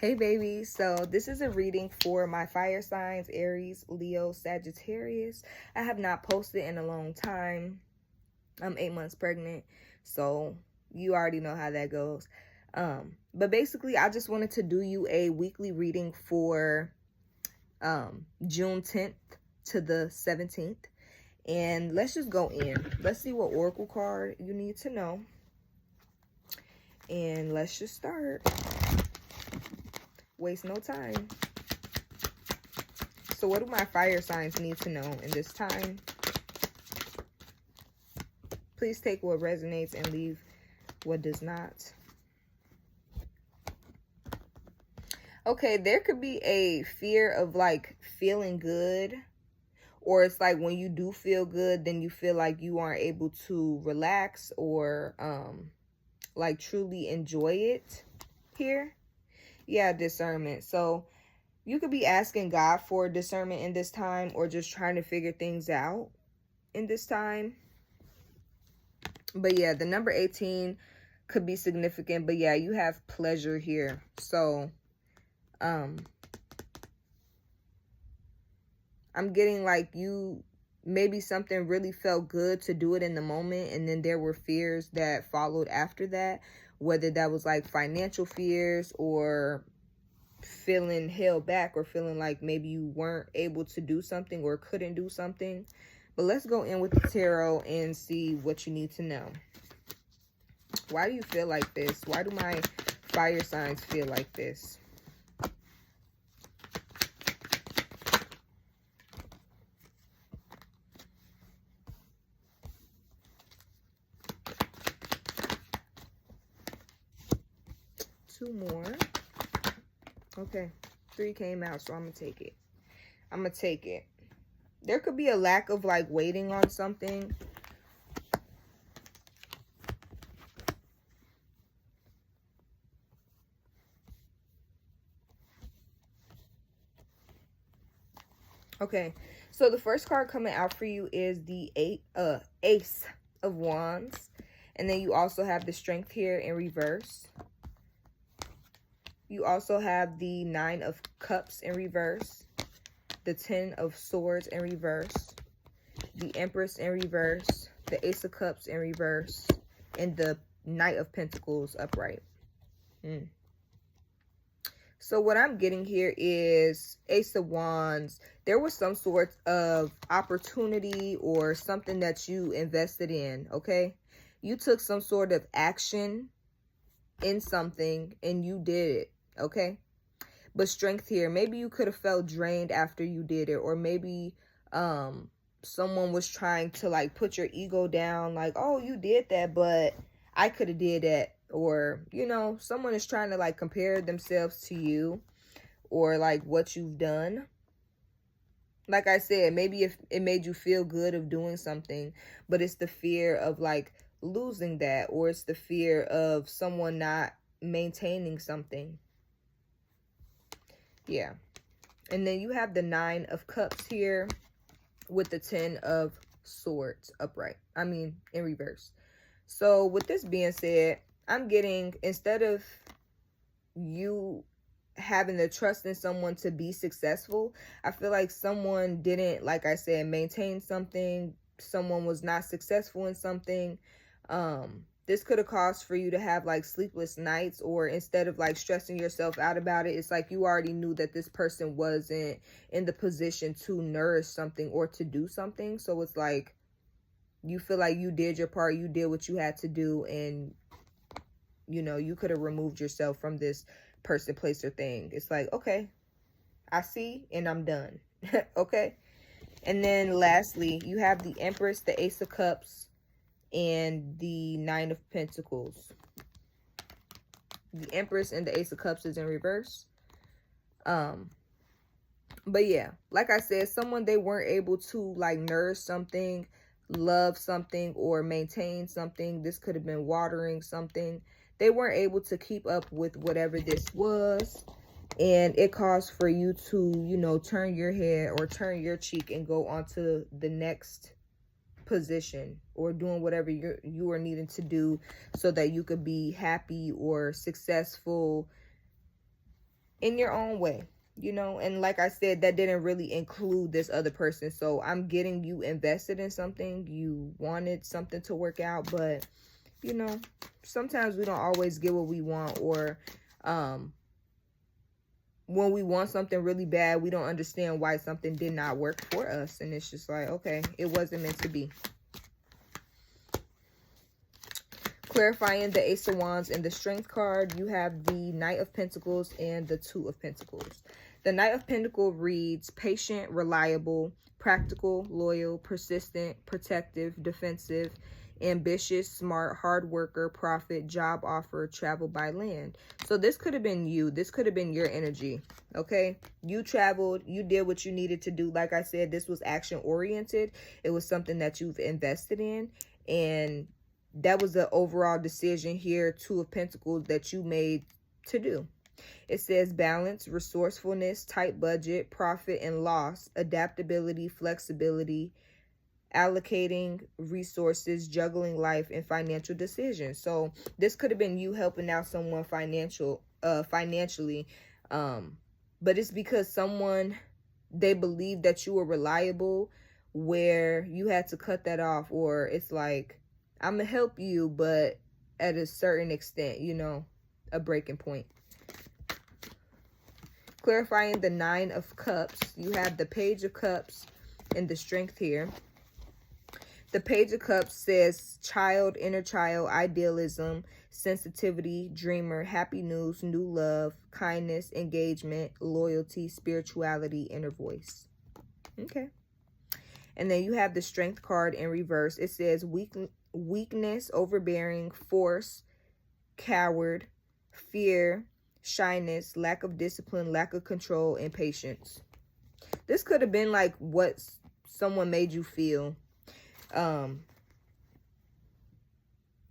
Hey baby, so this is a reading for my fire signs, Aries, Leo, Sagittarius. I have not posted in a long time. I'm 8 months pregnant, so you already know how that goes. But basically I just wanted to do you a weekly reading for June 10th to the 17th. And let's just go in. Let's see what oracle card you need to know. And let's just start. Waste no time. So what do my fire signs need to know in this time? Please take what resonates and leave what does not. Okay, there could be a fear of like feeling good, or it's like when you do feel good, then you feel like you aren't able to relax or like truly enjoy it here. Yeah, discernment. So you could be asking God for discernment in this time, or just trying to figure things out in this time. But yeah, the number 18 could be significant. But yeah, you have pleasure here. So I'm getting like you, maybe something really felt good to do it in the moment, and then there were fears that followed after that, whether that was like financial fears or feeling held back, or feeling like maybe you weren't able to do something or couldn't do something. But let's go in with the tarot and see what you need to know. Why do you feel like this? Why do my fire signs feel like this? Two more. Okay, 3 came out, so I'm gonna take it. I'm gonna take it. There could be a lack of like waiting on something. Okay, so the first card coming out for you is the Ace of Wands, and then you also have the Strength here in reverse. You also have the 9 of Cups in reverse, the 10 of Swords in reverse, the Empress in reverse, the Ace of Cups in reverse, and the Knight of Pentacles upright. So what I'm getting here is Ace of Wands. There was some sort of opportunity or something that you invested in, okay? You took some sort of action in something and you did it, okay? But Strength here, maybe you could have felt drained after you did it, or maybe someone was trying to like put your ego down, like, oh, you did that, but I could have did that. Or, you know, someone is trying to like compare themselves to you, or like what you've done. Like I said, maybe if it made you feel good of doing something, but it's the fear of like losing that, or it's the fear of someone not maintaining something. Yeah. And then you have the 9 of Cups here with the 10 of Swords upright. I mean, in reverse. So with this being said, I'm getting, instead of you having the trust in someone to be successful, I feel like someone didn't, like I said, maintain something. Someone was not successful in something. This could have caused for you to have like sleepless nights, or instead of like stressing yourself out about it, it's like you already knew that this person wasn't in the position to nourish something or to do something. So it's like you feel like you did your part, you did what you had to do, and you know, you could have removed yourself from this person, place, or thing. It's like, okay, I see, and I'm done. Okay. And then lastly, you have the Empress, the Ace of Cups, and the 9 of Pentacles. The Empress and the Ace of Cups is in reverse. But yeah, like I said, someone, they weren't able to like nourish something, love something, or maintain something. This could have been watering something. They weren't able to keep up with whatever this was, and it caused for you to, you know, turn your head or turn your cheek and go on to the next position, or doing whatever you are needing to do so that you could be happy or successful in your own way, you know. And like I said, that didn't really include this other person. So I'm getting you invested in something. You wanted something to work out, but you know, sometimes we don't always get what we want, or when we want something really bad, we don't understand why something did not work for us. And it's just like, okay, it wasn't meant to be. Clarifying the Ace of Wands and the Strength card, you have the Knight of Pentacles and the Two of Pentacles. The Knight of Pentacles reads patient, reliable, practical, loyal, persistent, protective, defensive, ambitious, smart, hard worker, prophet, job offer, travel by land. So this could have been you. This could have been your energy, okay? You traveled. You did what you needed to do. Like I said, this was action-oriented. It was something that you've invested in, and that was the overall decision here, Two of Pentacles, that you made to do. It says balance, resourcefulness, tight budget, profit and loss, adaptability, flexibility, allocating resources, juggling life, and financial decisions. So this could have been you helping out someone financially, but it's because someone, they believed that you were reliable, where you had to cut that off. Or it's like, I'm gonna help you, but at a certain extent, you know, a breaking point. Clarifying the Nine of Cups, you have the Page of Cups and the Strength here. The Page of Cups says child, inner child, idealism, sensitivity, dreamer, happy news, new love, kindness, engagement, loyalty, spirituality, inner voice. Okay. And then you have the Strength card in reverse. It says weakness, overbearing, force, coward, fear, shyness, lack of discipline, lack of control, and patience. This could have been like what someone made you feel.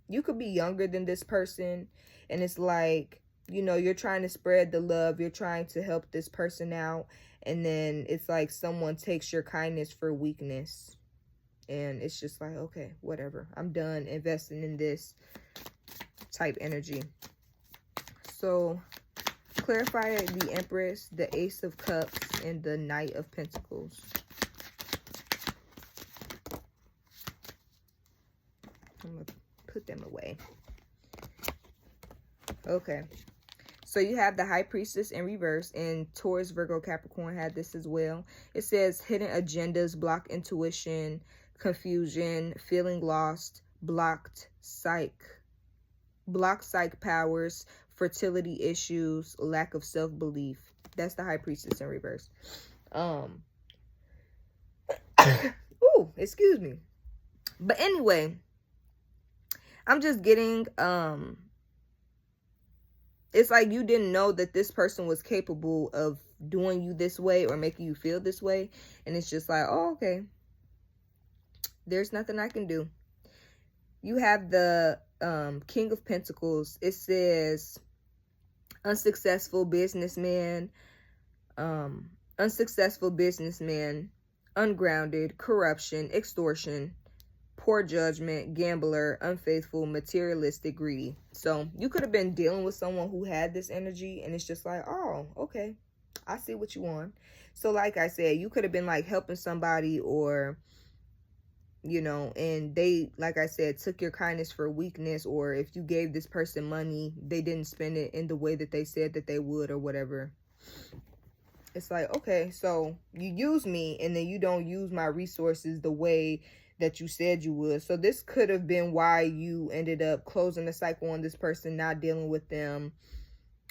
You could be younger than this person, and it's like, you know, you're trying to spread the love, you're trying to help this person out, and then it's like someone takes your kindness for weakness. And it's just like, okay, whatever. I'm done investing in this type energy. So clarify the Empress, the Ace of Cups, and the Knight of Pentacles. I'm going to put them away. Okay. So you have the High Priestess in reverse, and Taurus, Virgo, Capricorn had this as well. It says hidden agendas, block intuition, confusion, feeling lost, blocked psych powers, fertility issues, lack of self-belief. That's the High Priestess in reverse. Ooh, excuse me. But anyway, I'm just getting it's like you didn't know that this person was capable of doing you this way or making you feel this way, and it's just like, oh, okay, there's nothing I can do. You have the King of Pentacles. It says unsuccessful businessman, ungrounded, corruption, extortion, poor judgment, gambler, unfaithful, materialistic, greedy. So you could have been dealing with someone who had this energy, and it's just like, oh, okay, I see what you want. So like I said, you could have been like helping somebody, or, you know, and they, like I said, took your kindness for weakness. Or if you gave this person money, they didn't spend it in the way that they said that they would, or whatever. It's like, okay, so you use me, and then you don't use my resources the way that you said you would. So this could have been why you ended up closing the cycle on this person, not dealing with them,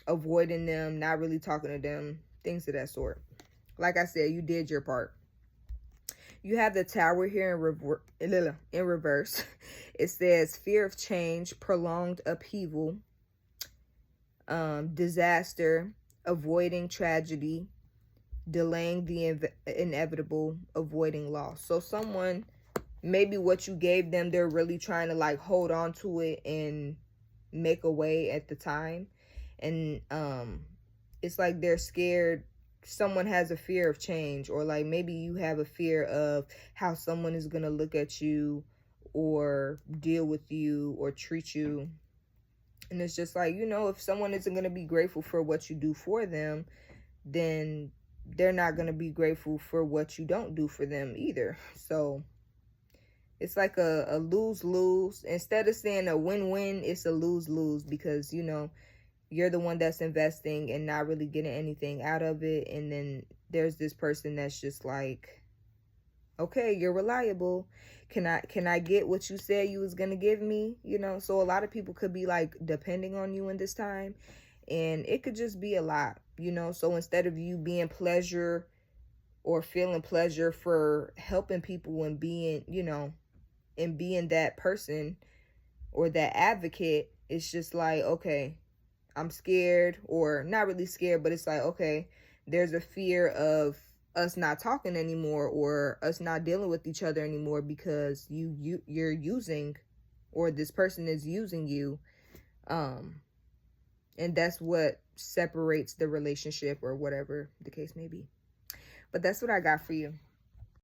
avoiding them, not really talking to them, things of that sort. Like I said, you did your part. You have the Tower here in reverse. It says fear of change, prolonged upheaval, disaster, avoiding tragedy, delaying the inevitable, avoiding loss. So someone, maybe what you gave them, they're really trying to like hold on to it and make a way at the time. And it's like they're scared. Someone has a fear of change, or like maybe you have a fear of how someone is going to look at you or deal with you or treat you. And it's just like, you know, if someone isn't going to be grateful for what you do for them, then they're not going to be grateful for what you don't do for them either. So it's like a lose-lose. Instead of saying a win-win, it's a lose-lose, because, you know, you're the one that's investing and not really getting anything out of it. And then there's this person that's just like, okay, you're reliable. Can I get what you said you was gonna give me? You know, so a lot of people could be like depending on you in this time, and it could just be a lot, you know. So instead of you being pleasure or feeling pleasure for helping people and being, you know, and being that person or that advocate, it's just like, okay, I'm scared, or not really scared, but it's like, okay, there's a fear of us not talking anymore, or us not dealing with each other anymore, because you're using, or this person is using you. And that's what separates the relationship, or whatever the case may be. But that's what I got for you.